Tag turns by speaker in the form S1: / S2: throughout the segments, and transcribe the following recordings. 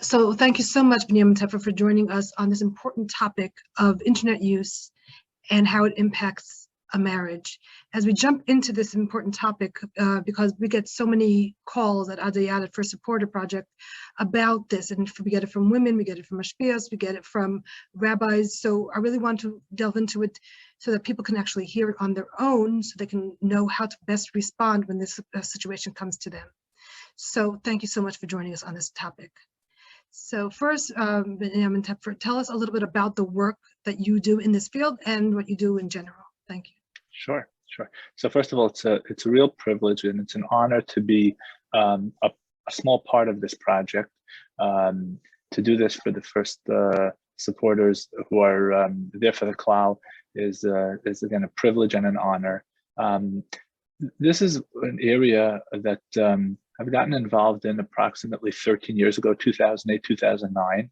S1: So thank you so much, Binyamin Tepfer, for joining us on this important topic of internet use and how it impacts a marriage. As we jump into this important topic, because we get so many calls at Adayat at First Supporter Project about this, and we get it from women, we get it from mashpiyas, we get it from rabbis. So I really want to delve into it so that people can actually hear it on their own, so they can know how to best respond when this situation comes to them. So thank you so much for joining us on this topic. So first, Binyamin Tepfer, tell us a little bit about the work that you do in this field and what you do in general. Thank you.
S2: Sure. So first of all, it's a real privilege and it's an honor to be a small part of this project. To do this for the first supporters who are there for the Klal is again a privilege and an honor. This is an area that I've gotten involved in approximately 13 years ago, 2008, 2009.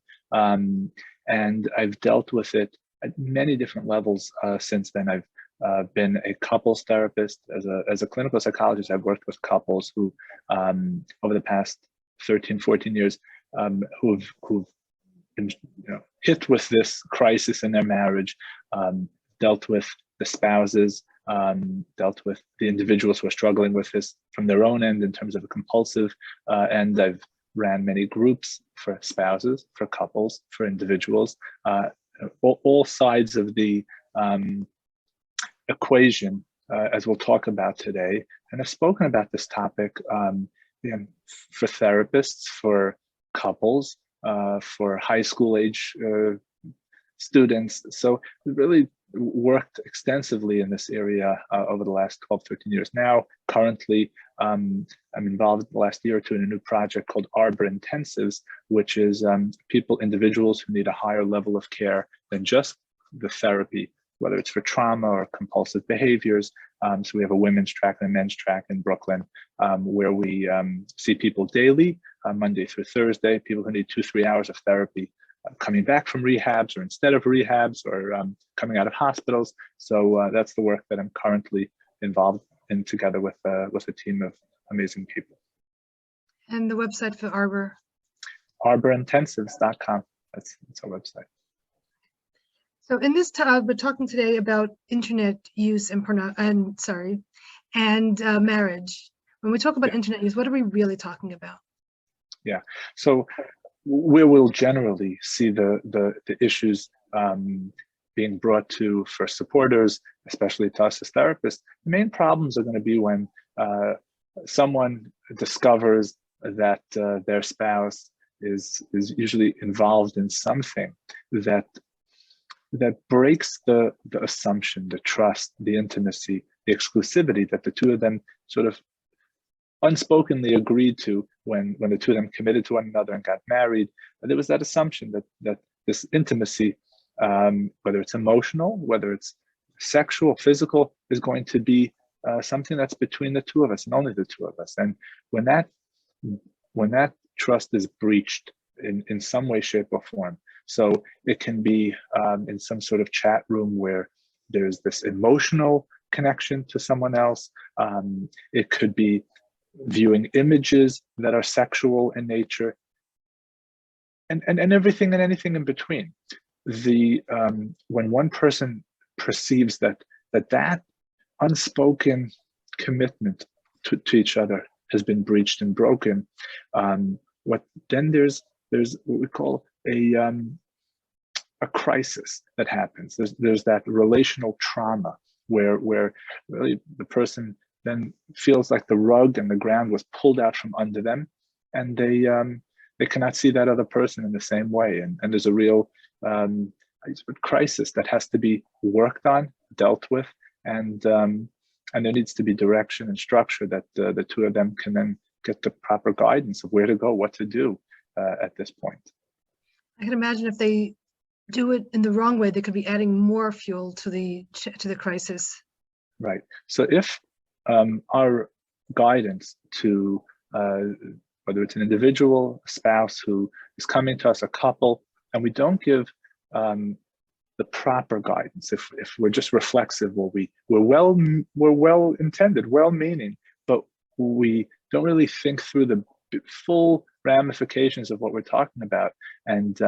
S2: And I've dealt with it at many different levels since then. I've been a couples therapist. As a clinical psychologist, I've worked with couples who, over the past 13, 14 years, who've been hit with this crisis in their marriage, dealt with the spouses, dealt with the individuals who are struggling with this from their own end in terms of a compulsive, and I've ran many groups for spouses, for couples, for individuals, all sides of the equation, as we'll talk about today. And I've spoken about this topic for therapists, for couples, for high school age students. So really worked extensively in this area over the last 12, 13 years. Now, currently, I'm involved the last year or two in a new project called Arbor Intensives, which is individuals who need a higher level of care than just the therapy, whether it's for trauma or compulsive behaviors. So we have a women's track and a men's track in Brooklyn, where we see people daily, Monday through Thursday, people who need 2-3 hours of therapy, coming back from rehabs or instead of rehabs or coming out of hospitals. So that's the work that I'm currently involved in together with a team of amazing people.
S1: And the website for Arbor?
S2: ArborIntensives.com. That's our website.
S1: So in this, we're talking today about internet use and marriage. When we talk about internet use, what are we really talking about?
S2: Yeah. So where we'll generally see the issues being brought to first supporters, especially to us as therapists, the main problems are going to be when someone discovers that their spouse is usually involved in something that breaks the assumption, the trust, the intimacy, the exclusivity that the two of them sort of unspokenly agreed to when the two of them committed to one another and got married. There was that assumption that this intimacy, whether it's emotional, whether it's sexual, physical, is going to be something that's between the two of us and only the two of us. And when that trust is breached in some way, shape, or form, so it can be in some sort of chat room where there's this emotional connection to someone else. It could be viewing images that are sexual in nature, and everything and anything in between. When one person perceives that unspoken commitment to each other has been breached and broken, there's what we call a crisis that happens. There's that relational trauma where really the person then feels like the rug and the ground was pulled out from under them, and they cannot see that other person in the same way. And there's a real crisis that has to be worked on, dealt with, and there needs to be direction and structure that the two of them can then get the proper guidance of where to go, what to do at this point.
S1: I can imagine if they do it in the wrong way, they could be adding more fuel to the crisis.
S2: Right. So if our guidance to whether it's an individual, a spouse who is coming to us, a couple, and we don't give the proper guidance, if we're just reflexive, or we're well intended, well meaning, but we don't really think through the full ramifications of what we're talking about, and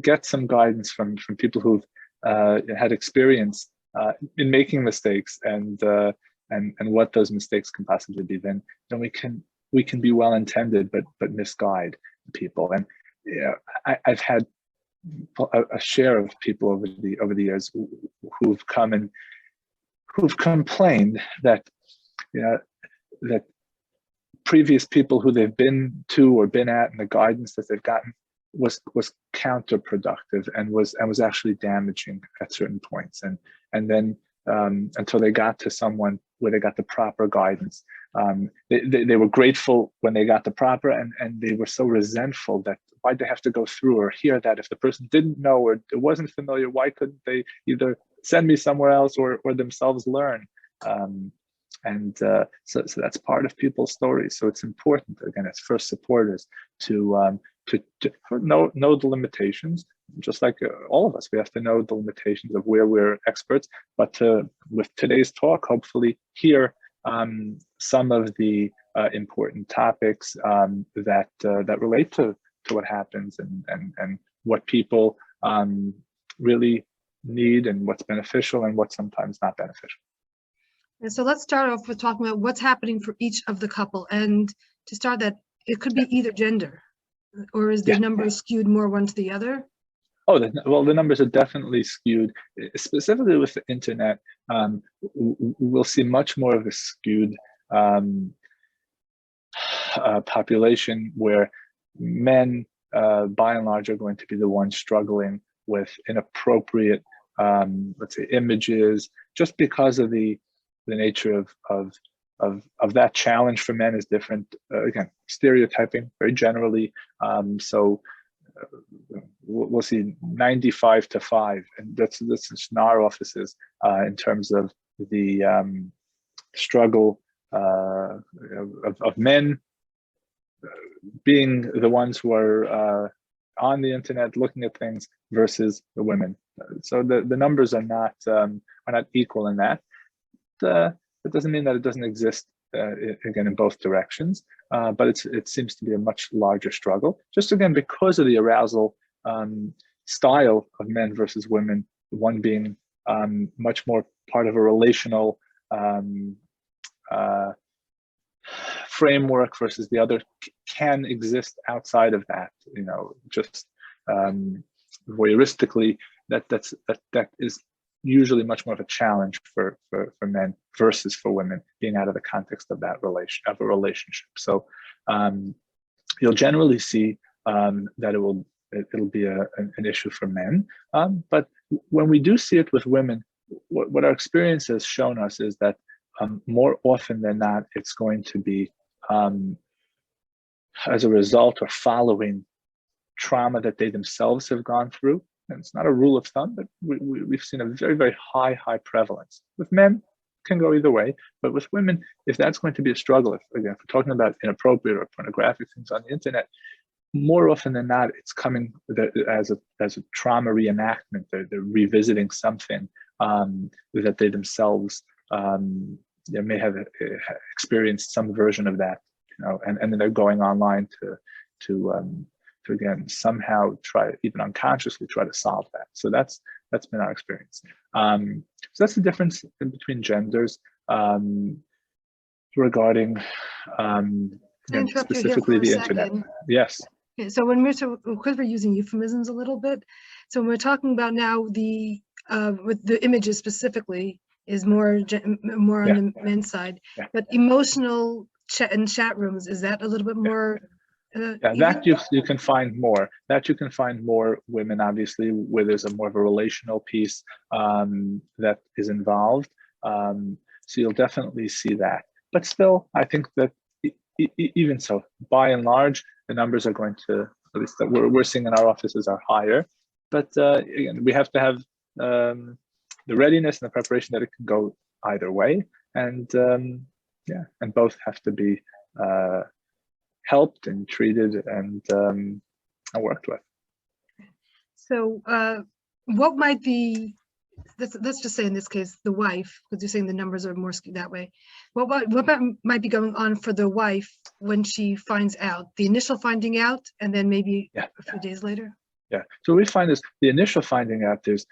S2: get some guidance from people who've had experience in making mistakes, and what those mistakes can possibly be. Then we can be well intended but misguide people. And I've had a share of people over the years who've come and who've complained that that previous people who they've been to or been at, and the guidance that they've gotten was counterproductive and was actually damaging at certain points. And then until they got to someone where they got the proper guidance, they were grateful when they got the proper, and they were so resentful that why'd they have to go through or hear that? If the person didn't know or it wasn't familiar, why couldn't they either send me somewhere else or themselves learn? So that's part of people's stories. So it's important, again, as first supporters, to know the limitations. Just like all of us, we have to know the limitations of where we're experts, but with today's talk, hopefully hear some of the important topics that relate to what happens, and what people really need, and what's beneficial and what's sometimes not beneficial.
S1: And so let's start off with talking about what's happening for each of the couple. And to start that, it could be either gender, or is the number skewed more one to the other?
S2: Oh, well, the numbers are definitely skewed. Specifically with the internet, we'll see much more of a skewed population, where men, by and large, are going to be the ones struggling with inappropriate, let's say, images, just because of the nature of that challenge for men is different. Again, stereotyping very generally. So we'll see 95 to 5, and that's in our offices in terms of the struggle of men being the ones who are on the internet looking at things versus the women. So the numbers are not equal in that. It doesn't mean that it doesn't exist again in both directions, but it seems to be a much larger struggle, just again because of the arousal style of men versus women, one being much more part of a relational framework versus the other can exist outside of that, just voyeuristically. That is usually much more of a challenge for men versus for women, being out of the context of that relationship. So you'll generally see that it'll be an issue for men, but when we do see it with women, what our experience has shown us is that more often than not, it's going to be as a result or following trauma that they themselves have gone through. And it's not a rule of thumb, but we've seen a very, very high prevalence. With men, it can go either way, but with women, if that's going to be a struggle, if we're talking about inappropriate or pornographic things on the internet, more often than not, it's coming as a trauma reenactment. They're revisiting something that they themselves may have experienced some version of that, and then they're going online to again somehow try, even unconsciously, try to solve that. So that's been our experience. So that's the difference in between genders regarding specifically the internet. Yes.
S1: Okay, so because we're using euphemisms a little bit, so when we're talking about now with the images specifically is more on the men's side, but emotional chat rooms, is that a little bit more?
S2: That you can find more. That you can find more women, obviously, where there's a more of a relational piece that is involved. So you'll definitely see that. But still, I think that even so, by and large, the numbers are going to, at least that we're seeing in our offices, are higher. But again, we have to have the readiness and the preparation that it can go either way, and both have to be helped and treated and worked with.
S1: So what might be let's just say in this case, the wife, because you're saying the numbers are more skewed that way. What about might be going on for the wife when she finds out, the initial finding out, and then maybe a few days later?
S2: Yeah. So we find is the initial finding out, there's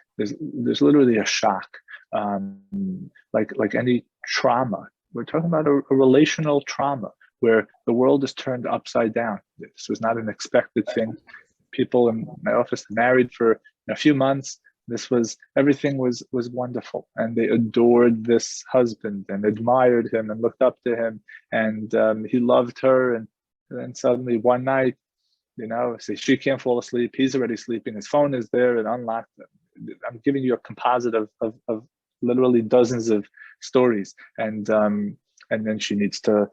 S2: literally a shock, like any trauma. We're talking about a relational trauma where the world is turned upside down. This was not an expected thing. People in my office married for a few months. Everything was wonderful, and they adored this husband and admired him and looked up to him, and he loved her. And then suddenly one night, say she can't fall asleep. He's already sleeping. His phone is there and unlocked. I'm giving you a composite of literally dozens of stories, and then she needs to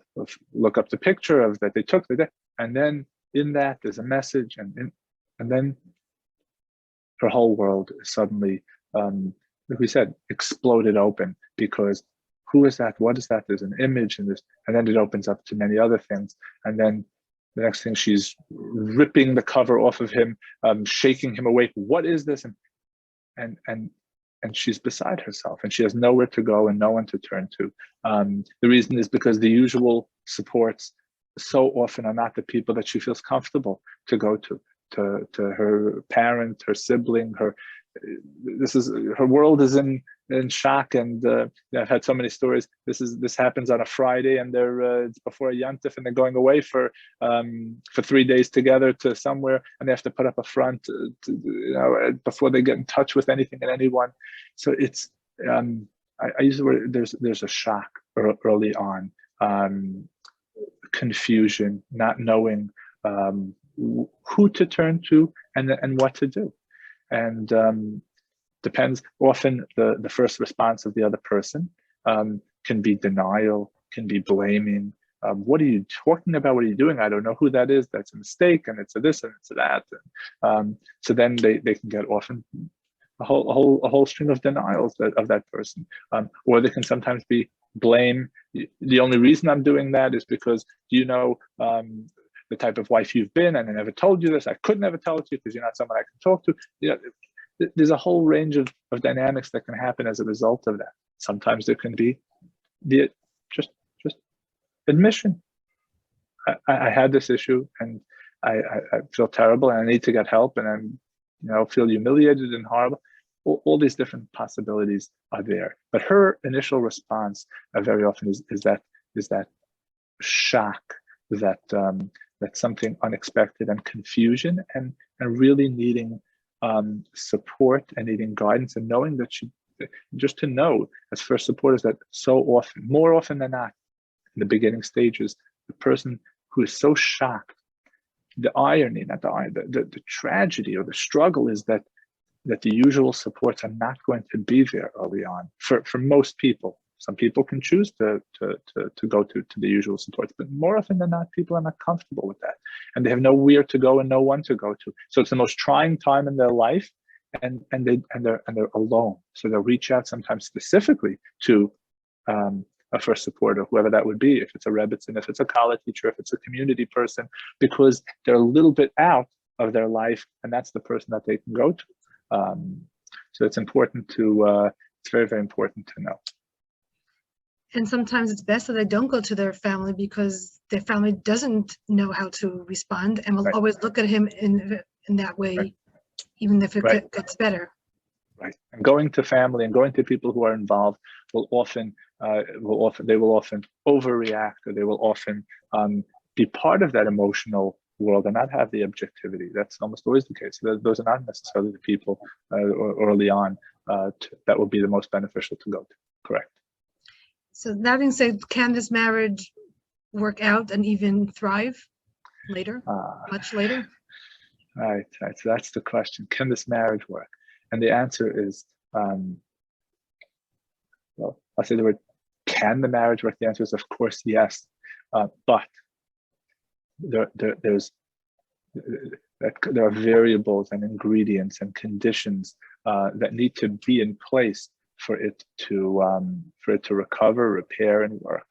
S2: look up the picture of that they took the day, and then in that there's a message, and then her whole world is suddenly, like we said, exploded open, because who is that? What is that? There's an image, and then it opens up to many other things, and then the next thing she's ripping the cover off of him, shaking him awake. What is this? And she's beside herself, and she has nowhere to go and no one to turn to. The reason is because the usual supports so often are not the people that she feels comfortable to go to her parent, her sibling, her world is in shock. And I've had so many stories. This happens on a Friday, and it's before a Yontif, and they're going away for 3 days together to somewhere, and they have to put up a front before they get in touch with anything and anyone. So it's I use the word, there's a shock early on, confusion, not knowing who to turn to and what to do. And depends, often the first response of the other person can be denial, can be blaming. What are you talking about? What are you doing? I don't know who that is. That's a mistake, and it's a this and it's a that. And, so then they can get often a whole string of denials of that person, or they can sometimes be blame. The only reason I'm doing that is because the type of wife you've been, and I never told you this. I could never tell it to you because you're not someone I can talk to. There's a whole range of dynamics that can happen as a result of that. Sometimes there can be the just admission. I had this issue, and I feel terrible, and I need to get help, and I'm feel humiliated and horrible. All these different possibilities are there, but her initial response very often is that shock, that something unexpected, and confusion, and really needing support and needing guidance, and knowing that just to know as first supporters that so often, more often than not, in the beginning stages, the person who is so shocked, the irony, not the irony, the tragedy or the struggle is that the usual supports are not going to be there early on for most people. Some people can choose to go to the usual supports, but more often than not, people are not comfortable with that, and they have nowhere to go and no one to go to. So it's the most trying time in their life, and they're alone. So they'll reach out sometimes specifically to a first supporter, whoever that would be, if it's a rebbitzin, if it's a college teacher, if it's a community person, because they're a little bit out of their life, and that's the person that they can go to. So it's important to, it's very, very important to know.
S1: And sometimes it's best that they don't go to their family, because their family doesn't know how to respond, and will always look at him in that way, even if it gets better.
S2: Right. And going to family and going to people who are involved will often overreact, or they will often be part of that emotional world and not have the objectivity. That's almost always the case. Those are not necessarily the people early on that will be the most beneficial to go to. Correct.
S1: So that being said, can this marriage work out and even thrive later, much later?
S2: Right. So that's the question. Can this marriage work? And the answer is, well, I'll say the word, can the marriage work? The answer is, of course, yes. But there are variables and ingredients and conditions that need to be in place for it to recover, repair, and work.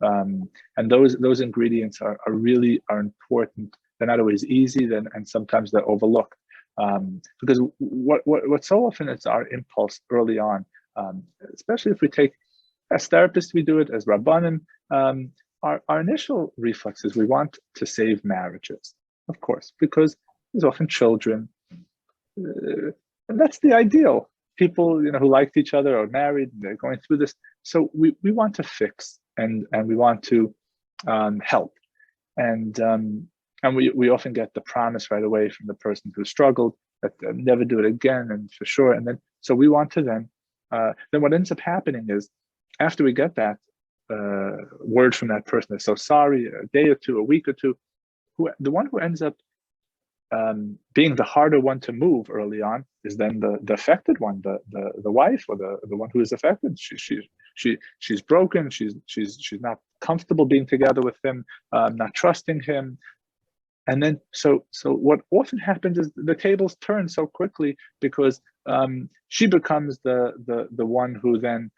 S2: And those ingredients are really important. They're not always easy, and sometimes they're overlooked. Because what so often is our impulse early on, especially if we take, as therapists, we do it, as Rabbanim, our initial reflex is we want to save marriages, of course, because there's often children, and that's the ideal. People, who liked each other are married, and they're going through this. So we want to fix and we want to help, and we often get the promise right away from the person who struggled that they'll never do it again, and for sure. And then so we want to then what ends up happening is, after we get that word from that person, they're so sorry, a day or two, a week or two, the one who ends up being the harder one to move early on is then the affected one, the wife, or the one who is affected. She's broken. She's not comfortable being together with him, not trusting him. And then so what often happens is the tables turn so quickly, because she becomes the one who then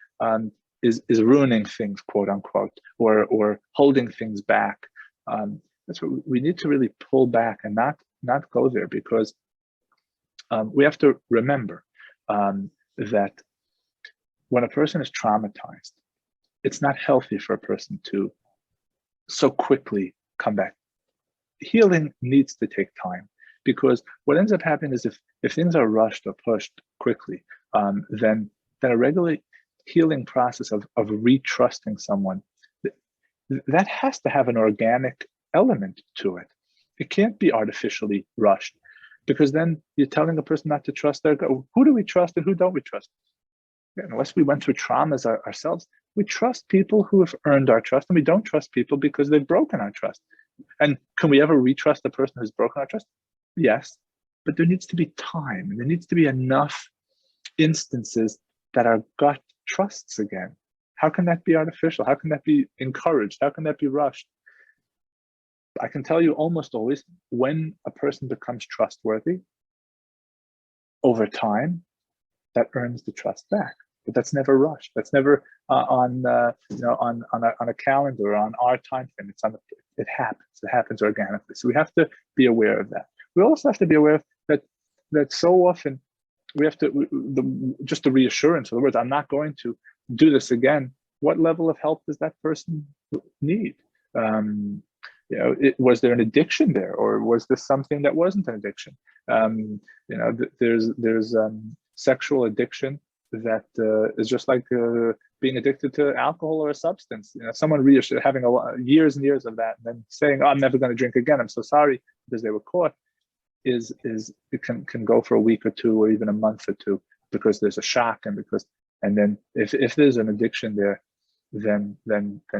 S2: is ruining things, quote unquote, or holding things back. That's what we need to really pull back and not go there, because we have to remember that when a person is traumatized, it's not healthy for a person to so quickly come back. Healing needs to take time, because what ends up happening is if things are rushed or pushed quickly, then a regular healing process of retrusting someone, that has to have an organic element to it. It can't be artificially rushed, because then you're telling a person not to trust their God. Who do we trust and who don't we trust? Unless we went through traumas ourselves, we trust people who have earned our trust, and we don't trust people because they've broken our trust. And can we ever retrust the person who's broken our trust? Yes, but there needs to be time, and there needs to be enough instances that our gut trusts again. How can that be artificial? How can that be encouraged? How can that be rushed? I can tell you almost always, when a person becomes trustworthy over time, that earns the trust back. But that's never rushed. That's never on a calendar or on our time frame. It happens. It happens organically. So we have to be aware of that. We also have to be aware of that so often we have to just the reassurance. In other words, I'm not going to do this again. What level of help does that person need? Was there an addiction there, or was this something that wasn't an addiction? There's sexual addiction that is just like being addicted to alcohol or a substance. Someone having years and years of that, and then saying, "Oh, I'm never going to drink again. I'm so sorry," because they were caught. It can go for a week or two, or even a month or two, because there's a shock, and then if there's an addiction there, then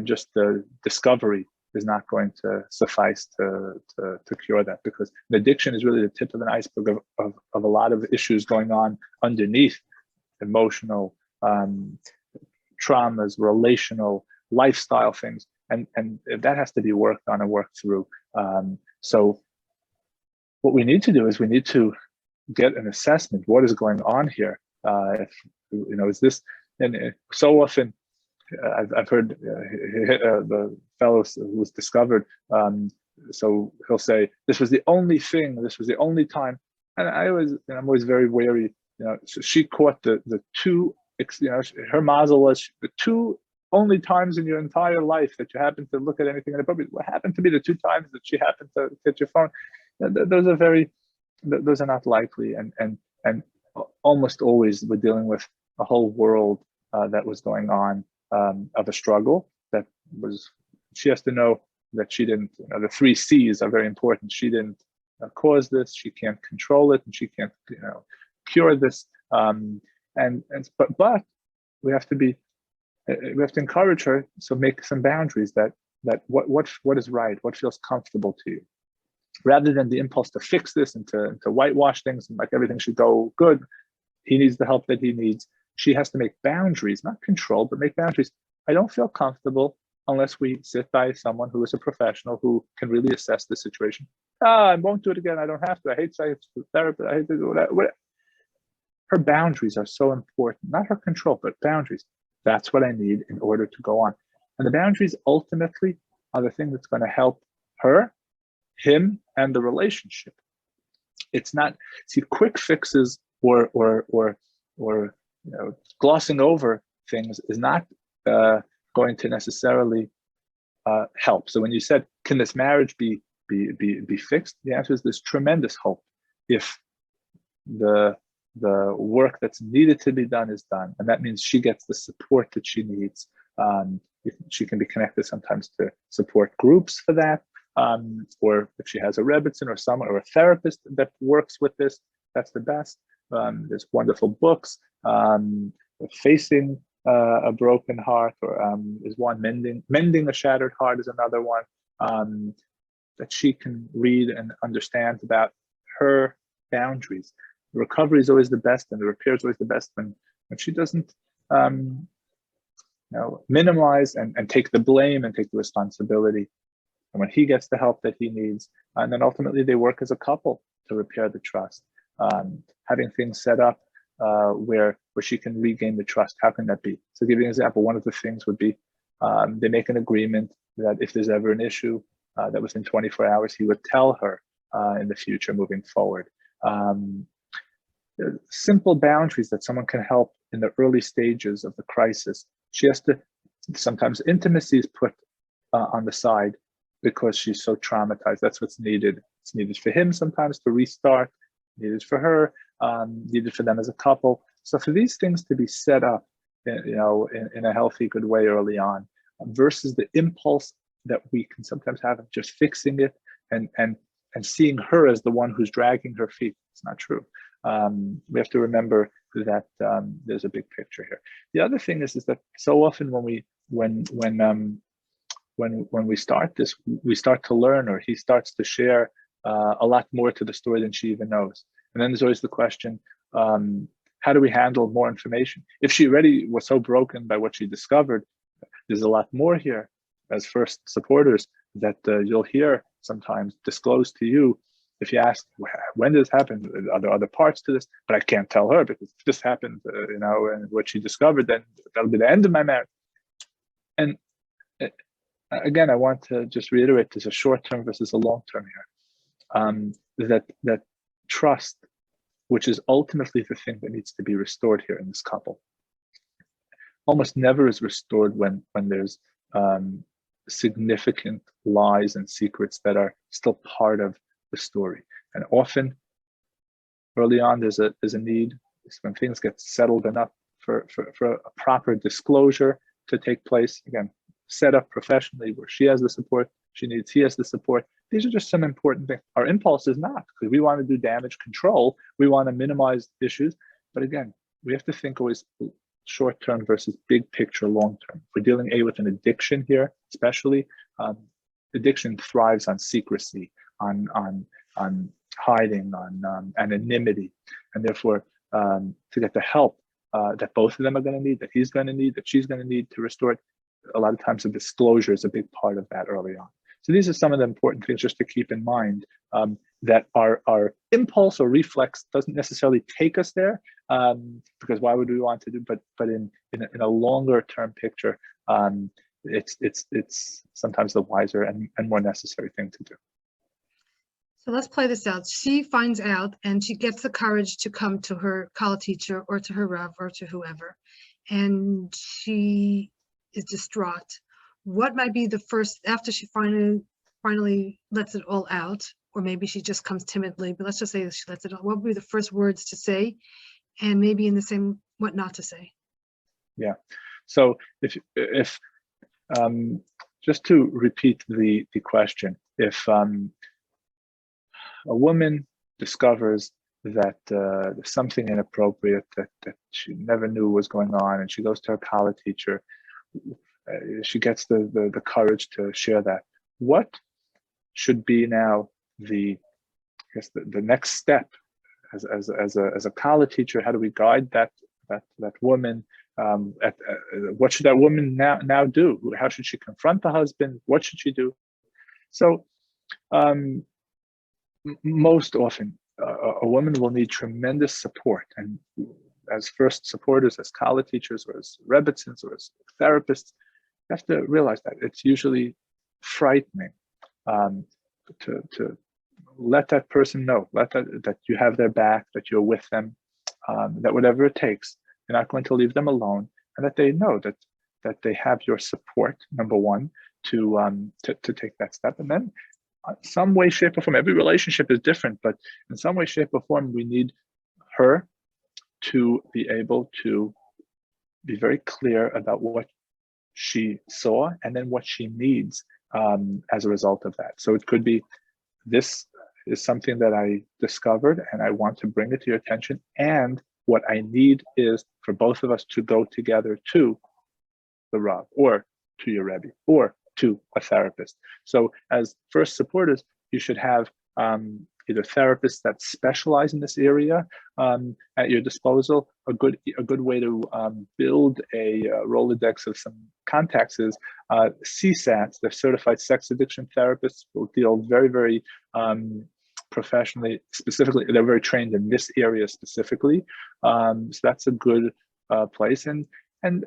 S2: just the discovery is not going to suffice to cure that, because an addiction is really the tip of an iceberg of a lot of issues going on underneath: emotional, traumas, relational, lifestyle things, and that has to be worked on and worked through. So what we need to do is we need to get an assessment. What is going on here? Is this? And so often, I've heard the fellow who was discovered. So he'll say, "This was the only thing. This was the only time." And I'm always very wary. So she caught the two. Her mazel was the two only times in your entire life that you happened to look at anything inappropriate. What happened to be the two times that she happened to get your phone? Those are not likely, and almost always we're dealing with a whole world that was going on, of a struggle that was. She has to know that she didn't. The 3 C's are very important. She didn't cause this. She can't control it, and she can't cure this. But we have to encourage her. So make some boundaries that what is right, what feels comfortable to you, rather than the impulse to fix this and to whitewash things and like everything should go good. He needs the help that he needs. She has to make boundaries, not control, but make boundaries. I don't feel comfortable unless we sit by someone who is a professional who can really assess the situation. I won't do it again. I don't have to. I hate therapy. I hate to do that. Her boundaries are so important, not her control, but boundaries. That's what I need in order to go on. And the boundaries ultimately are the thing that's going to help her, him, and the relationship. It's not, see, quick fixes or glossing over things is not going to necessarily help. So when you said, can this marriage be fixed? The answer is there's tremendous hope if the work that's needed to be done is done, and that means she gets the support that she needs. She can be connected sometimes to support groups for that, or if she has a rebbitzin or someone or a therapist that works with this, that's the best. There's wonderful books. Facing a broken heart, or is one. Mending a shattered heart is another one that she can read and understand about her boundaries. The recovery is always the best, and the repair is always the best when she doesn't minimize and take the blame and take the responsibility, and when he gets the help that he needs, and then ultimately they work as a couple to repair the trust. Having things set up where she can regain the trust. How can that be? So to give you an example, one of the things would be they make an agreement that if there's ever an issue, that within 24 hours he would tell her in the future moving forward. Simple boundaries that someone can help in the early stages of the crisis. She has to, sometimes intimacy is put on the side because she's so traumatized. That's what's needed. It's needed for him sometimes to restart, needed for her, needed for them as a couple. So for these things to be set up, in a healthy, good way early on, versus the impulse that we can sometimes have of just fixing it and seeing her as the one who's dragging her feet. It's not true. We have to remember that there's a big picture here. The other thing is that so often when we start this, we start to learn, or he starts to share a lot more to the story than she even knows. And then there's always the question, how do we handle more information? If she already was so broken by what she discovered, there's a lot more here as first supporters that you'll hear sometimes disclosed to you. If you ask, when did this happen? Are there other parts to this? But I can't tell her, because if this happened, and what she discovered, then that'll be the end of my marriage. And again, I want to just reiterate, there's a short-term versus a long-term here. That trust, which is ultimately the thing that needs to be restored here in this couple, almost never is restored when there's significant lies and secrets that are still part of the story. And often, early on, there's a need, when things get settled enough for a proper disclosure to take place. Again, set up professionally where she has the support she needs, he has the support. These are just some important things. Our impulse is not, because we want to do damage control. We want to minimize issues. But again, we have to think always short-term versus big picture, long-term. If we're dealing with an addiction here, especially, addiction thrives on secrecy, on hiding, on anonymity, and therefore to get the help that both of them are going to need, that he's going to need, that she's going to need to restore it, a lot of times a disclosure is a big part of that early on. So these are some of the important things just to keep in mind, that our impulse or reflex doesn't necessarily take us there, because why would we want to do? But in a longer term picture, it's sometimes the wiser and more necessary thing to do.
S1: So let's play this out. She finds out and she gets the courage to come to her college teacher or to her Rav or to whoever, and she is distraught. What might be the first, after she finally lets it all out, or maybe she just comes timidly, but let's just say she lets it out. What would be the first words to say, and maybe in the same, what not to say?
S2: Yeah. So if just to repeat the question, if a woman discovers that there's something inappropriate that she never knew was going on, and she goes to her college teacher, she gets the courage to share that. What should be now the next step as a college teacher? How do we guide that woman? What should that woman now do? How should she confront the husband? What should she do? So most often a woman will need tremendous support, and as first supporters, as college teachers, or as rebbitzins, or as therapists, you have to realize that it's usually frightening to let that person know, that you have their back, that you're with them, that whatever it takes, you're not going to leave them alone, and that they know that they have your support, number one, to take that step. And then some way, shape, or form, every relationship is different, but in some way, shape, or form, we need her to be able to be very clear about what she saw and then what she needs as a result of that. So it could be, this is something that I discovered and I want to bring it to your attention, and what I need is for both of us to go together to the Rav, or to your Rebbe, or to a therapist. So as first supporters, you should have either therapists that specialize in this area at your disposal. A good way to build a Rolodex of some contacts is CSATs, the Certified Sex Addiction Therapists, will deal very, very professionally, specifically. They're very trained in this area specifically. So that's a good place. And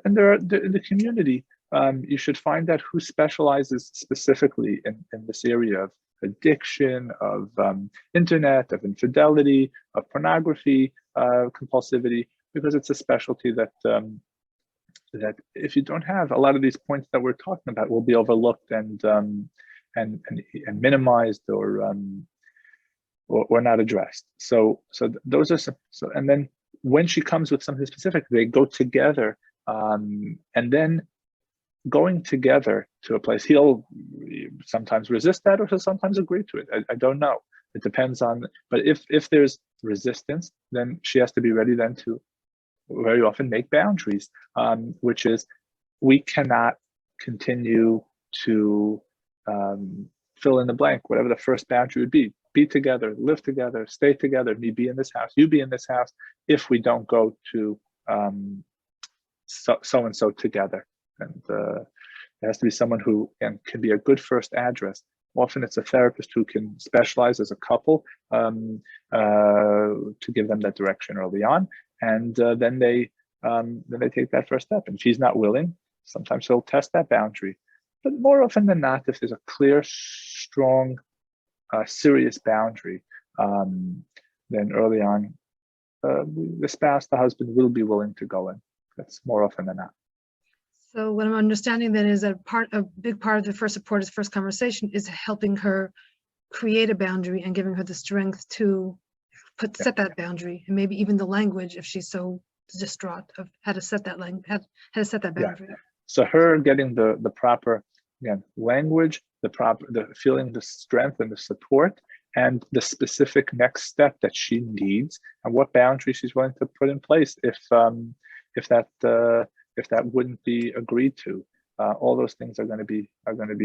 S2: there are the community. You should find out who specializes specifically in this area of addiction, of internet, of infidelity, of pornography, compulsivity, because it's a specialty that that if you don't have, a lot of these points that we're talking about will be overlooked and minimized or not addressed. So those are some. So, and then when she comes with something specific, they go together, and then going together to a place, he'll sometimes resist that, or he'll sometimes agree to it. I don't know. It depends on, but if there's resistance, then she has to be ready then to very often make boundaries, which is, we cannot continue to fill in the blank, whatever the first boundary would be together, live together, stay together, me be in this house, you be in this house, if we don't go to so-and-so together. And there has to be someone who can be a good first address. Often it's a therapist who can specialize as a couple to give them that direction early on, and then they take that first step. And if she's not willing, sometimes he'll test that boundary. But more often than not, if there's a clear, strong, serious boundary, then early on, the spouse, the husband, will be willing to go in. That's more often than not.
S1: So what I'm understanding then is that a big part of the first supporter's first conversation is helping her create a boundary and giving her the strength to set that boundary, and maybe even the language, if she's so distraught, of how to set that how to set that boundary.
S2: Yeah. So her getting the proper, again, language, the feeling, the strength and the support, and the specific next step that she needs, and what boundary she's willing to put in place if that wouldn't be agreed to. All those things are going to be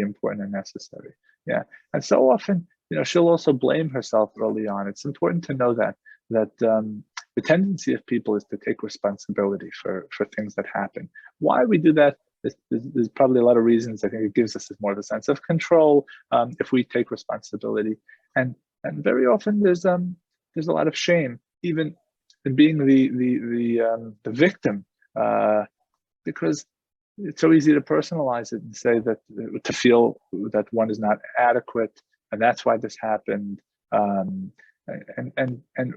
S2: important and necessary. Yeah, and so often, she'll also blame herself early on. It's important to know that the tendency of people is to take responsibility for things that happen. Why we do that, there's probably a lot of reasons. I think it gives us more of a sense of control if we take responsibility, and very often there's a lot of shame even in being the victim. Because it's so easy to personalize it and say that, to feel that one is not adequate, and that's why this happened. And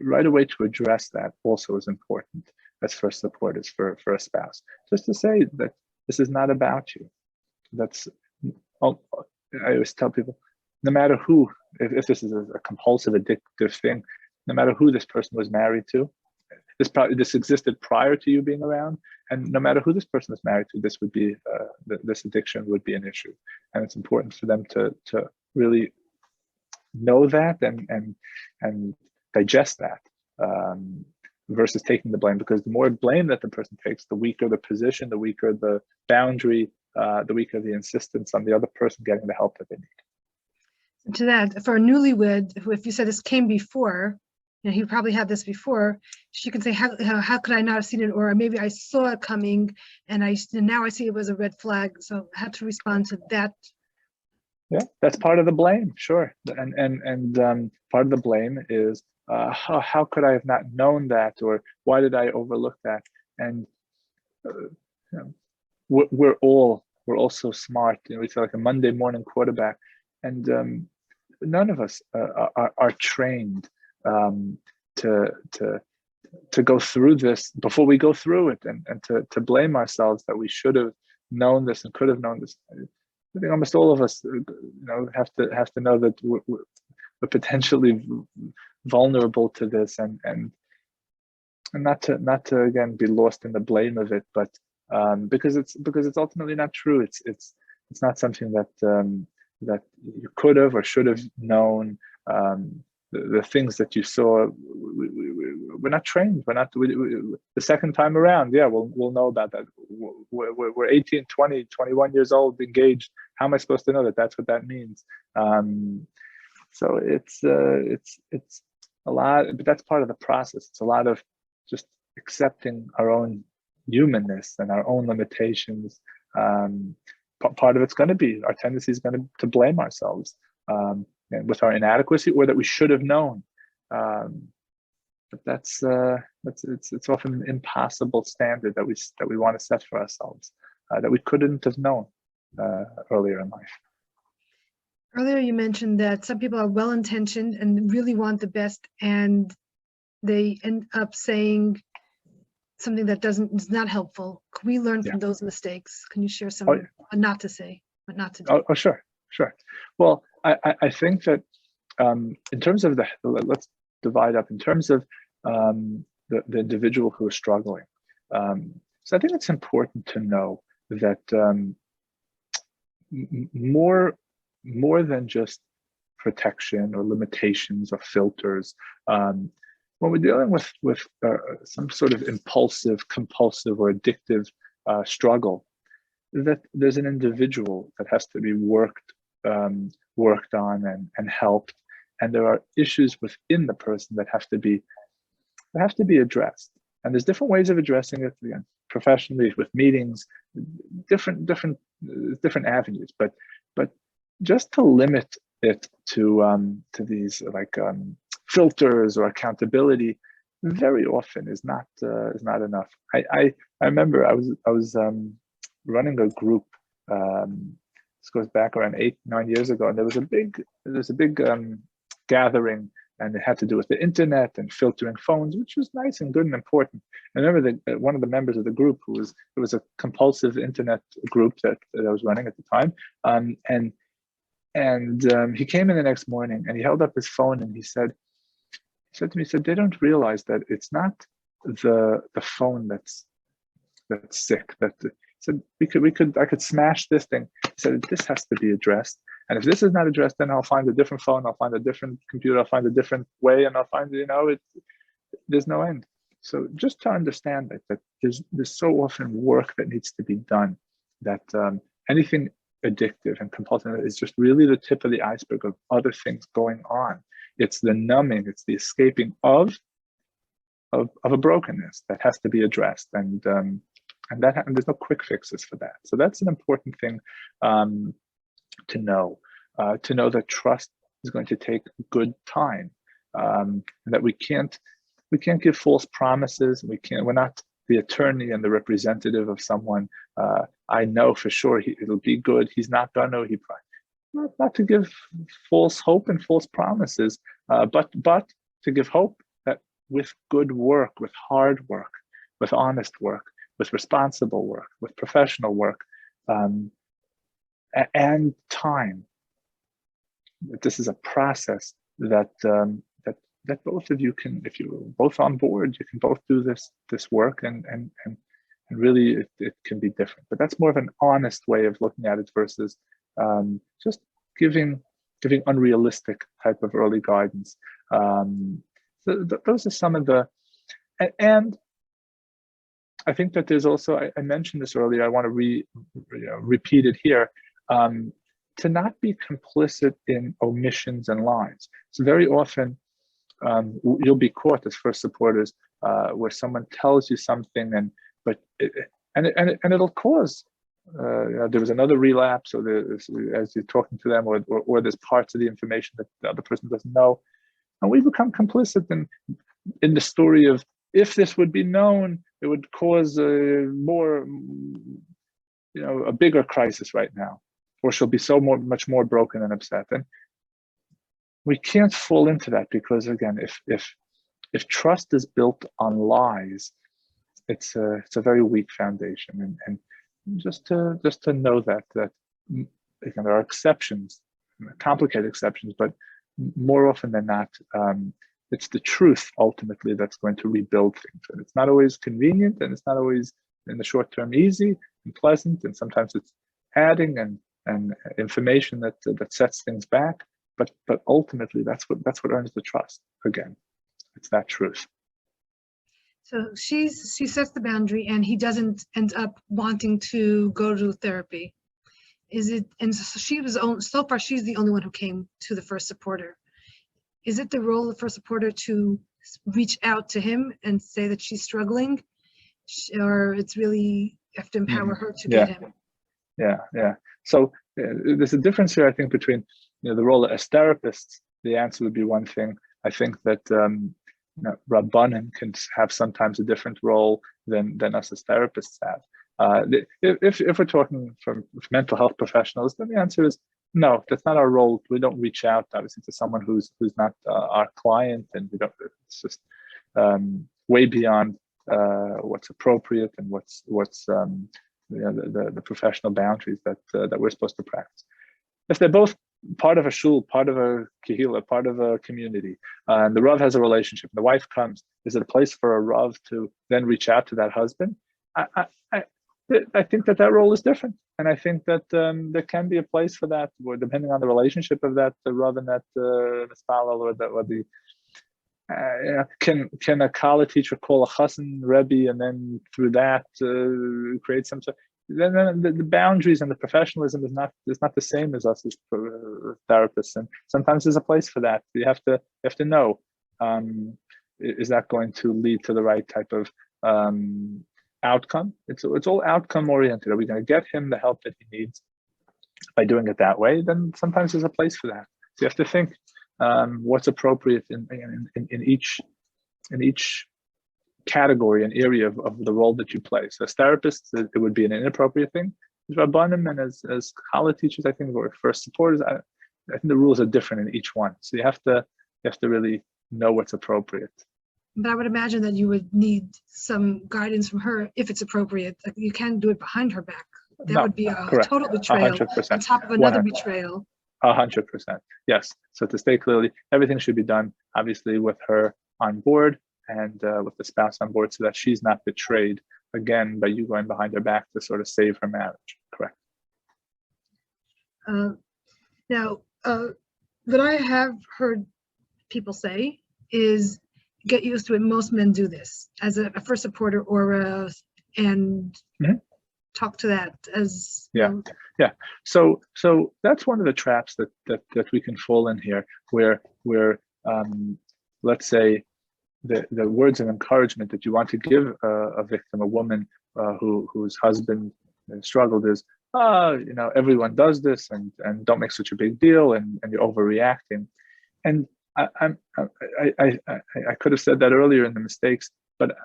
S2: right away to address that also is important as first supporters for a spouse. Just to say that this is not about you. I always tell people, no matter who, if this is a compulsive, addictive thing, no matter who this person was married to, this existed prior to you being around, and no matter who this person is married to, this would be this addiction would be an issue, and it's important for them to really know that and digest that, versus taking the blame, because the more blame that the person takes, the weaker the position, the weaker the boundary, the weaker the insistence on the other person getting the help that they need.
S1: To that, for a newlywed, if you said this came before, he probably had this before, she can say, how could I not have seen it? Or maybe I saw it coming and now I see it was a red flag. So how to respond to that?
S2: Yeah, that's part of the blame, sure. And part of the blame is, how could I have not known that? Or why did I overlook that? And we're all so smart. We feel like a Monday morning quarterback. And none of us are trained to go through this before we go through it, and to blame ourselves that we should have known this and could have known this. I think almost all of us, have to know that we're potentially vulnerable to this, and not to again be lost in the blame of it, but because it's ultimately not true. It's not something that you could have or should have known. The things that you saw, we're not trained. The second time around, yeah, we'll know about that. We're 18, 20, 21 years old, engaged. How am I supposed to know that that's what that means? So it's a lot, but that's part of the process. It's a lot of just accepting our own humanness and our own limitations. Part of it's going to be our tendency is going to blame ourselves and with our inadequacy, or that we should have known. But it's often an impossible standard that we want to set for ourselves, that we couldn't have known earlier in life.
S1: Earlier, you mentioned that some people are well-intentioned and really want the best, and they end up saying something that is not helpful. Can we learn from those mistakes? Can you share some what not to say, what not to do?
S2: Oh, sure. Well, I think that in terms of let's divide up in terms of the individual who is struggling. So I think it's important to know that more than just protection or limitations or filters, when we're dealing with some sort of impulsive, compulsive, or addictive struggle, that there's an individual that has to be worked on and helped, and there are issues within the person that have to be addressed. And there's different ways of addressing it, again, professionally, with meetings, different avenues. But just to limit it to these filters or accountability, very often is not enough. I remember I was running a group. This goes back around 8-9 years ago, and there was a big gathering, and it had to do with the internet and filtering phones, which was nice and good and important. I remember that one of the members of the group, it was a compulsive internet group that I was running at the time, and he came in the next morning and he held up his phone and he said to me, they don't realize that it's not the phone that's sick. He said I could smash this thing. He said this has to be addressed, and if this is not addressed, then I'll find a different phone, I'll find a different computer, I'll find a different way, and I'll find there's no end. So just to understand that there's so often work that needs to be done, that anything addictive and compulsive is just really the tip of the iceberg of other things going on. It's the numbing, it's the escaping of a brokenness that has to be addressed, and there's no quick fixes for that. So that's an important thing to know that trust is going to take good time, and that we can't give false promises. We're not the attorney and the representative of someone. I know for sure it'll be good. He's not gonna. Not to give false hope and false promises, but to give hope that with good work, with hard work, with honest work, with responsible work, with professional work, and time, this is a process that both of you can, if you're both on board, you can both do this work, and really it can be different. But that's more of an honest way of looking at it versus just giving unrealistic type of early guidance. So those are some of the, and I think that there's also, I mentioned this earlier, I want to repeat it here, to not be complicit in omissions and lies. So very often you'll be caught as first supporters where someone tells you something, and it'll cause there was another relapse, or as you're talking to them, or there's parts of the information that the other person doesn't know, and we become complicit in the story of, if this would be known, it would cause a bigger crisis right now, or she'll be much more broken and upset. And we can't fall into that, because again, if trust is built on lies, it's a very weak foundation. And just to know that again, there are exceptions, complicated exceptions, but more often than not, it's the truth ultimately that's going to rebuild things. And it's not always convenient, and it's not always in the short term easy and pleasant, and sometimes it's adding and information that sets things back. But ultimately, that's what earns the trust. Again, it's that truth.
S1: So she sets the boundary, and he doesn't end up wanting to go to therapy. Is it? And so she was so far she's the only one who came to the first supporter. Is it the role of the first supporter to reach out to him and say that she's struggling, or it's really you have to empower her to get him?
S2: Yeah. So there's a difference here, I think, between the role as therapists. The answer would be one thing. I think that Rabbanim can have sometimes a different role than us as therapists have. If we're talking from mental health professionals, then the answer is no. That's not our role. We don't reach out, obviously, to someone who's not our client, and we don't. It's just way beyond what's appropriate and what's the professional boundaries that we're supposed to practice. If they're both part of a shul, part of a kehila, part of a community, and the Rav has a relationship, and the wife comes, is it a place for a Rav to then reach out to that husband? I think that role is different. And I think that there can be a place for that, depending on the relationship of that Rav and that Mispalel, or the can a Kala teacher call a Chassan Rebbe, and then through that create some sort. Then the boundaries and the professionalism is not the same as us as therapists, and sometimes there's a place for that. You have to know, is that going to lead to the right type of outcome? It's all outcome oriented. Are we going to get him the help that he needs by doing it that way? Then sometimes there's a place for that. So you have to think what's appropriate in each category and area of the role that you play. So as therapists, it would be an inappropriate thing. As Rabbanim and as Chala teachers, I think, or first supporters, I think the rules are different in each one. So you have to really know what's appropriate.
S1: But I would imagine that you would need some guidance from her if it's appropriate. Like, you can't do it behind her back. That would be a
S2: correct.
S1: total betrayal
S2: 100%.
S1: on top of another
S2: 100%.
S1: betrayal.
S2: 100%. Yes. So to state clearly, everything should be done, obviously, with her on board and with the spouse on board, so that she's not betrayed again by you going behind her back to sort of save her marriage. Correct.
S1: Now, what I have heard people say is, get used to it. Most men do this as a first supporter, or talk to that as
S2: yeah. So that's one of the traps that we can fall in here, where let's say the words of encouragement that you want to give a victim, a woman whose husband struggled, is everyone does this, and don't make such a big deal, and you're overreacting. And I could have said that earlier in the mistakes, but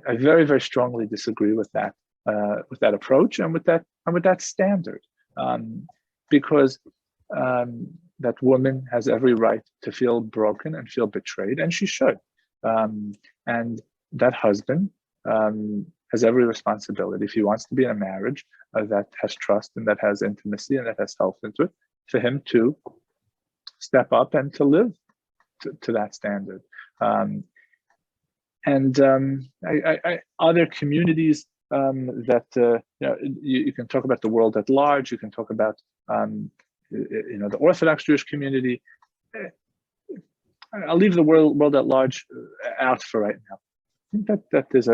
S2: I very, very strongly disagree with that approach and with that standard, because that woman has every right to feel broken and feel betrayed, and she should. And that husband has every responsibility, if he wants to be in a marriage that has trust and that has intimacy and that has health into it, for him to step up and to live to that standard. Other communities that you can talk about the world at large. You can talk about the Orthodox Jewish community. I'll leave the world at large out for right now. I think that there's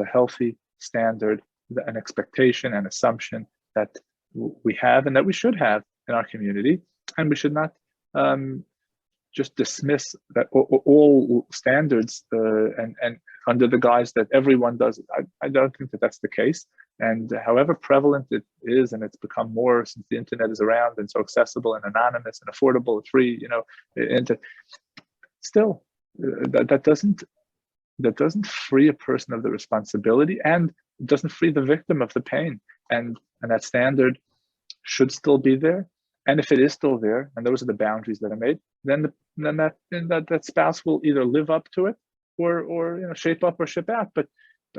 S2: a healthy standard, an expectation, an assumption that we have and that we should have in our community, and we should not just dismiss that all standards and under the guise that everyone does it. I don't think that that's the case. And however prevalent it is, and it's become more since the internet is around and so accessible and anonymous and affordable and free, and still that doesn't free a person of the responsibility, and doesn't free the victim of the pain. And that standard should still be there. And if it is still there, and those are the boundaries that are made, then that spouse will either live up to it or shape up or ship out. But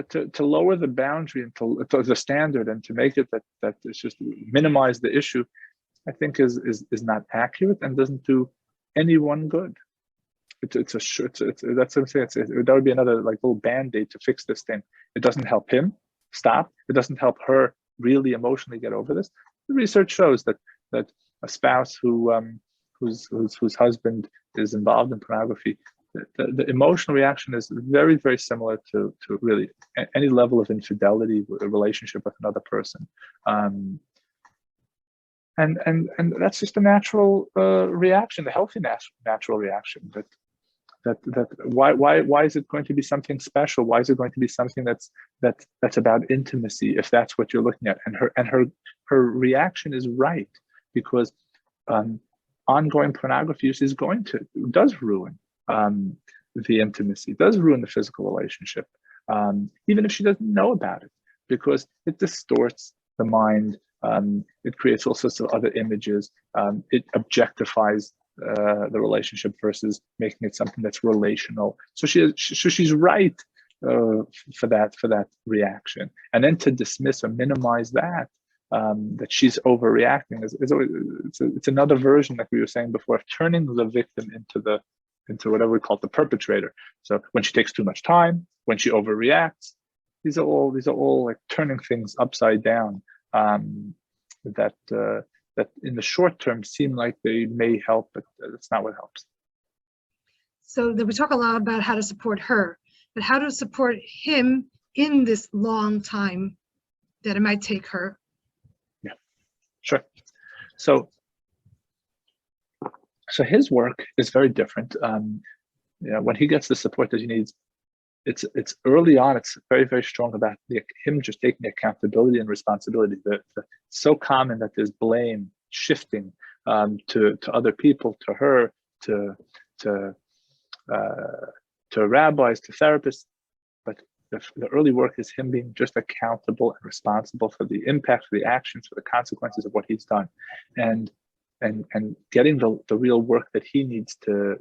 S2: to lower the boundary and to the standard and to make it that it's just minimize the issue, I think is not accurate and doesn't do anyone good. That's what I'm saying. That would be another like little band-aid to fix this thing. It doesn't help him stop. It doesn't help her really emotionally get over this. The research shows that a spouse whose husband is involved in pornography, the emotional reaction is very, very similar to really any level of infidelity, a relationship with another person. And that's just a natural reaction, a healthy natural reaction. Why is it going to be something special? Why is it going to be something that's about intimacy if that's what you're looking at? And her reaction is right, because ongoing pornography use does ruin the intimacy, does ruin the physical relationship, even if she doesn't know about it, because it distorts the mind. It creates all sorts of other images. It objectifies the relationship versus making it something that's relational. So she's right for that reaction, and then to dismiss or minimize that she's overreacting it's another version, like we were saying before, of turning the victim into whatever we call the perpetrator. So when she takes too much time, when she overreacts, these are all like turning things upside down. That in the short term seem like they may help, but that's not what helps.
S1: So we talk a lot about how to support her, but how to support him in this long time that it might take her.
S2: Yeah, sure. So his work is very different. When he gets the support that he needs, it's early on. It's very, very strong about him just taking accountability and responsibility. It's so common that there's blame shifting to other people, to her, to rabbis, to therapists. But the early work is him being just accountable and responsible for the impact, for the actions, for the consequences of what he's done, and getting the real work that he needs to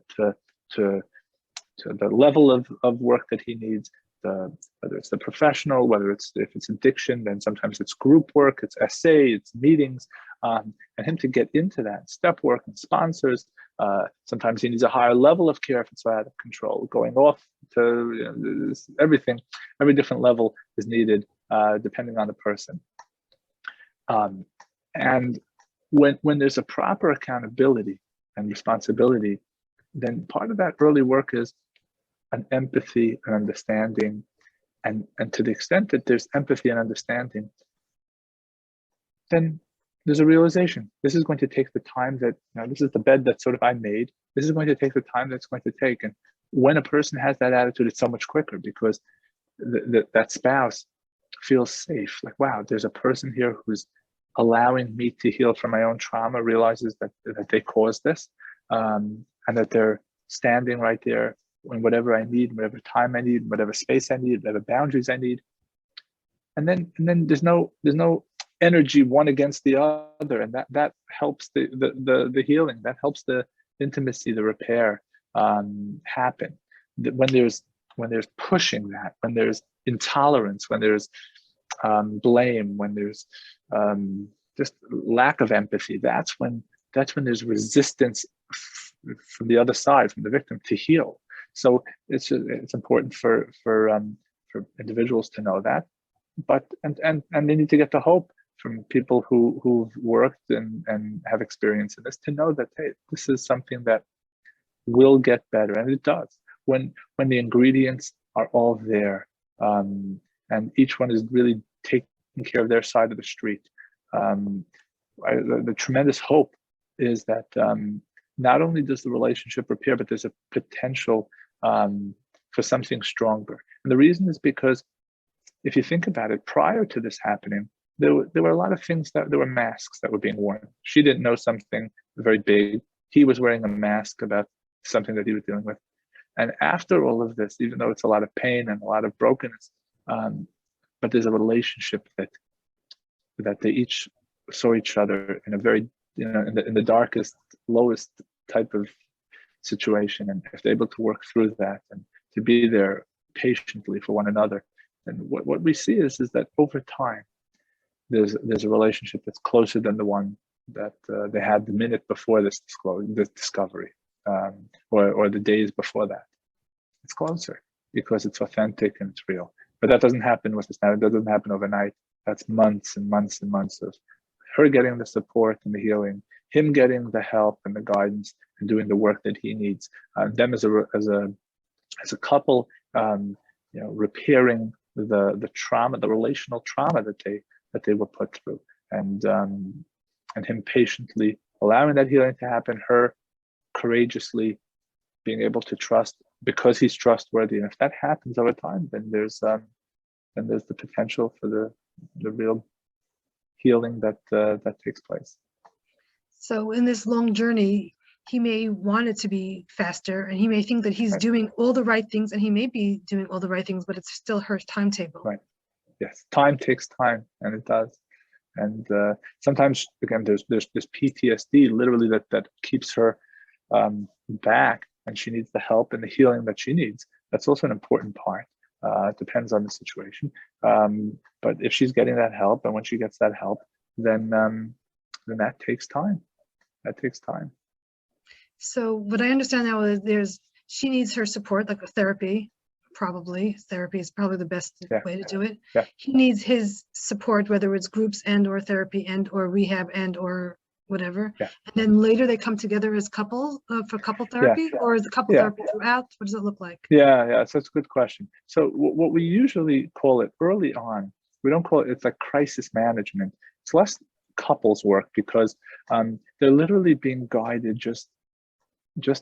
S2: the level of work that he needs, whether it's the professional, if it's addiction, then sometimes it's group work, it's essay, it's meetings, and him to get into that step work and sponsors. Sometimes he needs a higher level of care if it's out of control, going off to everything. Every different level is needed depending on the person. And when there's a proper accountability and responsibility, then part of that early work is an empathy and understanding. And to the extent that there's empathy and understanding, then there's a realization. This is going to take the time that, this is the bed that sort of I made. This is going to take the time that's going to take. And when a person has that attitude, it's so much quicker, because that spouse feels safe. Like, wow, there's a person here who's allowing me to heal from my own trauma, realizes that they caused this, and that they're standing right there in whatever I need, whatever time I need, whatever space I need, whatever boundaries I need. And then there's no energy one against the other, and that helps the healing, that helps the intimacy, the repair happen. When there's pushing that, when there's intolerance, when there's blame, when there's just lack of empathy, that's when there's resistance from the other side, from the victim, to heal. So it's important for individuals to know that, but and they need to get the hope from people who've worked and have experience in this, to know that, hey, this is something that will get better, and it does when the ingredients are all there, and each one is really taking care of their side of the street. The tremendous hope is that not only does the relationship repair, but there's a potential for something stronger. And the reason is because if you think about it, prior to this happening, there were a lot of things there were masks that were being worn. She didn't know something very big. He was wearing a mask about something that he was dealing with. And after all of this, even though it's a lot of pain and a lot of brokenness, but there's a relationship that they each saw each other in a very in the darkest, lowest type of situation, and if they're able to work through that and to be there patiently for one another, then what we see is that over time there's a relationship that's closer than the one that they had the minute before this discovery, or the days before that. It's closer because it's authentic and it's real. But that doesn't happen with this now. That doesn't happen overnight. That's months and months and months of her getting the support and the healing, him getting the help and the guidance and doing the work that he needs. Them as a couple, repairing the trauma, the relational trauma that they were put through, and him patiently allowing that healing to happen. Her courageously being able to trust because he's trustworthy. And if that happens over time, then there's the potential for the real healing that takes place.
S1: So in this long journey, he may want it to be faster, and he may think that he's doing all the right things, and he may be doing all the right things, but it's still her timetable. Right.
S2: Yes, time takes time, and it does. And sometimes, again, there's this PTSD literally that keeps her back, and she needs the help and the healing that she needs. That's also an important part. It depends on the situation. But if she's getting that help, and when she gets that help, then that takes time. That takes time.
S1: So what I understand now is she needs her support, like a therapy, probably. Therapy is probably the best way to do it.
S2: Yeah.
S1: He needs his support, whether it's groups and or therapy and or rehab and or whatever.
S2: Yeah.
S1: And then later they come together as couples for couple therapy, or is the couple therapy throughout? What does it look like?
S2: Yeah, so that's a good question. So what we usually call it early on, we don't call it, it's like crisis management. It's less couples work because they're literally being guided just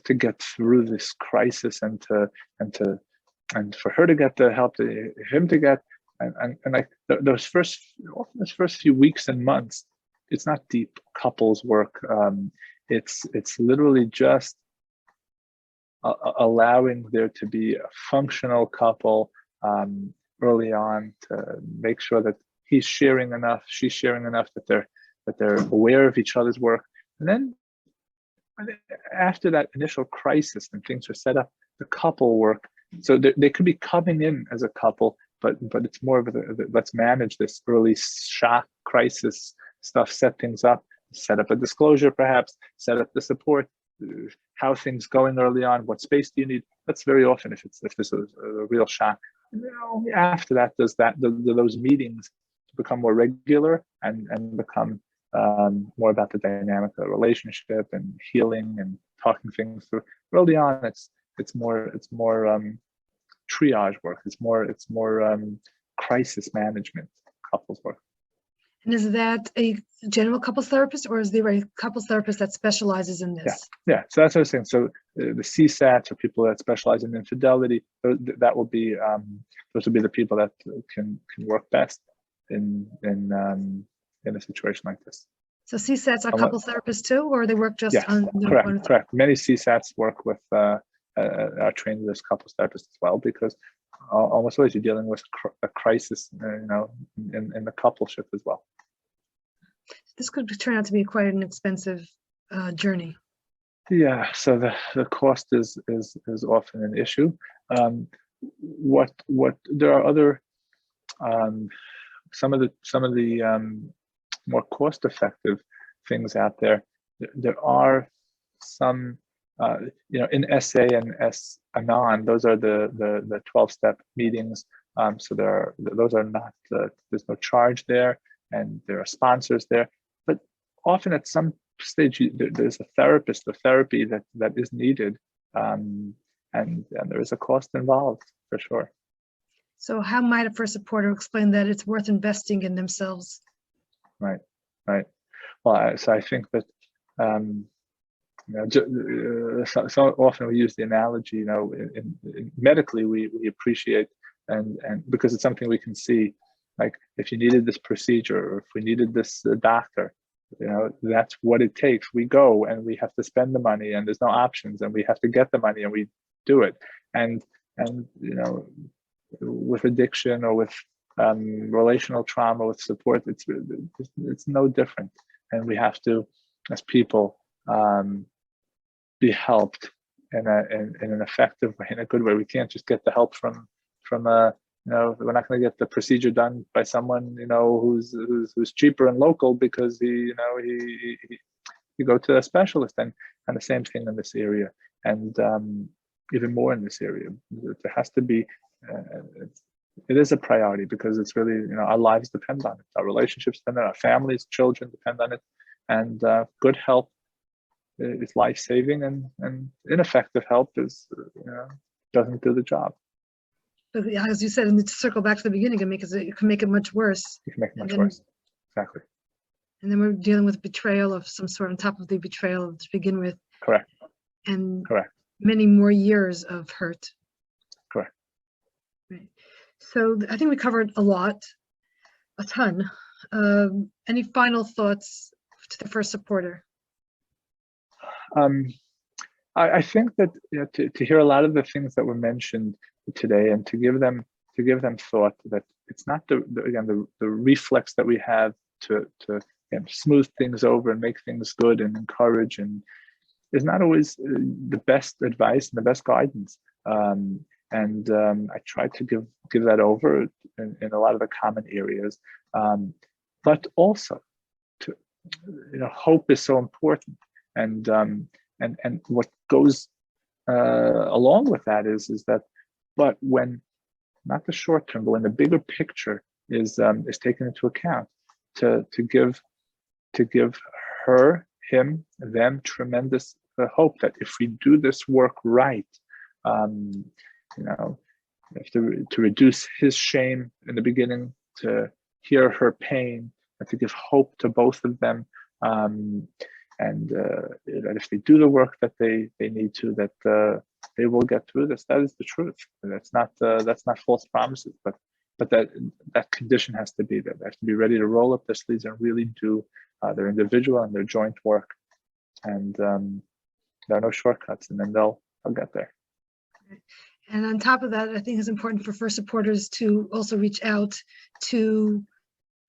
S2: to get through this crisis, and for her to get the help, him to get, and like those first few weeks and months, it's not deep couples work. It's literally just allowing there to be a functional couple early on, to make sure that he's sharing enough, she's sharing enough, that they're aware of each other's work. And then after that initial crisis and things are set up, the couple work. So they could be coming in as a couple, but it's more of let's manage this early shock crisis stuff, set things up, set up a disclosure, perhaps set up the support, how things going early on, what space do you need. That's very often if this is a real shock. After that, those meetings become more regular and become more about the dynamic of the relationship and healing and talking things through. Early on, it's more triage work. It's more crisis management, couples work.
S1: And is that a general couples therapist, or is there a couples therapist that specializes in this?
S2: Yeah. So that's what I was saying. So the CSATs are people that specialize in infidelity. That will be those will be the people that can work best in a situation like this.
S1: So CSATs are couples therapists too, or they work just on
S2: correct. Many CSATs work with are trained as couples therapists as well, because almost always you're dealing with a crisis, in the coupleship as well.
S1: This could turn out to be quite an expensive journey.
S2: Yeah, so the cost is often an issue. What there are other some of the more cost-effective things out there. There are some in SA and Anon, those are the 12-step meetings. So those are not there's no charge there, and there are sponsors there. But often at some stage there's a therapist or therapy that is needed, and there is a cost involved for sure.
S1: So how might a first supporter explain that it's worth investing in themselves? Right.
S2: Well, so I think that so often we use the analogy, in medically we appreciate, and because it's something we can see, like if you needed this procedure, or if we needed this doctor, that's what it takes. We go and we have to spend the money, and there's no options, and we have to get the money and we do it. And with addiction or with relational trauma, with support, it's no different. And we have to as people be helped in an effective way, in a good way. We can't just get the help from we're not going to get the procedure done by someone who's cheaper and local because he go to a specialist, and the same thing in this area, and even more in this area. There has to be. It is a priority because it's really, our lives depend on it, our relationships depend on it, our families, children depend on it, and good help is life-saving, and ineffective help is doesn't do the job.
S1: But yeah, as you said, and to circle back to the beginning, it can make it much worse.
S2: It can make it much worse. Exactly. And
S1: then we're dealing with betrayal of some sort on top of the betrayal to begin with.
S2: Correct.
S1: And
S2: correct.
S1: Many more years of hurt.
S2: Correct.
S1: Right. So I think we covered a ton. Any final thoughts to the first supporter?
S2: I think that to hear a lot of the things that were mentioned today, and to give them thought, that it's not the reflex that we have to smooth things over and make things good and encourage, and is not always the best advice and the best guidance. I try to give that over in a lot of the common areas, but also to hope is so important, and what goes along with that is that, but when not the short term, but when the bigger picture is taken into account, to give her, him, them tremendous hope that if we do this work right, to reduce his shame in the beginning, to hear her pain, and to give hope to both of them, and that if they do the work that they need to, that they will get through this. That is the truth. That's not false promises, but that condition has to be there. They have to be ready to roll up their sleeves and really do their individual and their joint work. And there are no shortcuts, and then they'll get there.
S1: And on top of that, I think it's important for first supporters to also reach out to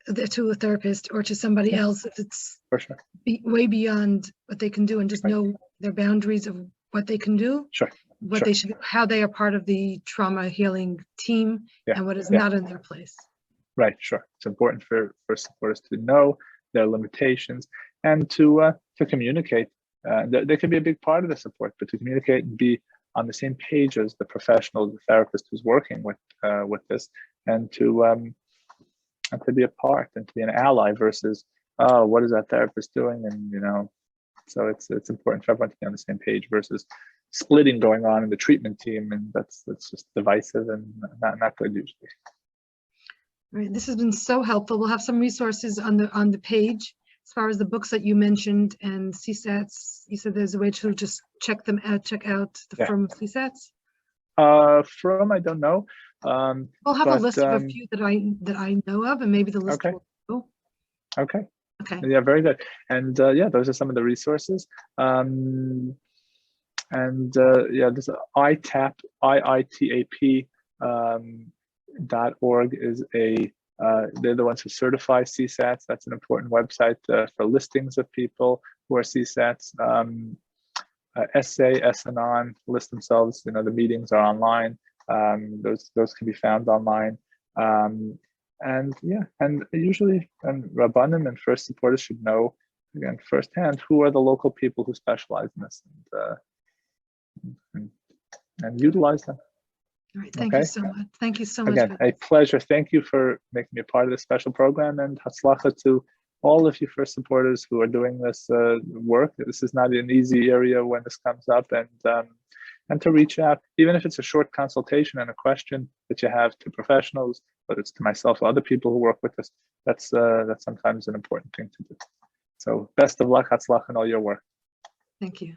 S1: a therapist or to somebody else if it's
S2: for sure
S1: way beyond what they can do, and just know their boundaries of what they can do, what they should, how they are part of the trauma healing team, and what is not in their place. Right,
S2: sure. It's important for supporters to know their limitations and to communicate. They can be a big part of the support, but to communicate and be on the same page as the professional, the therapist who's working with this, and to be a part and to be an ally versus, oh, what is that therapist doing? And so it's important for everyone to be on the same page versus splitting going on in the treatment team, and that's just divisive and not good usually.
S1: Right. This has been so helpful. We'll have some resources on the page as far as the books that you mentioned and CSATs. You said there's a way to just check them out. Check out the From CSATs.
S2: From I don't know.
S1: We'll have a list of a few that I know of, and maybe the list will go.
S2: Okay.
S1: Okay.
S2: Yeah, very good. And those are some of the resources. This IITAP .org is they're the ones who certify CSATs. That's an important website for listings of people who are CSATs. SNON list themselves. The meetings are online. Those can be found online. And usually, Rabbanim and first supporters should know, again, firsthand, who are the local people who specialize in this, and utilize them.
S1: All right, thank you so much. Thank you so much.
S2: Again, a pleasure. Thank you for making me a part of this special program, and hatzlacha to all of you first supporters who are doing this work. This is not an easy area when this comes up, and to reach out, even if it's a short consultation and a question that you have to professionals, whether it's to myself or other people who work with us, that's sometimes an important thing to do. So best of luck, hatzlacha, in all your work.
S1: Thank you.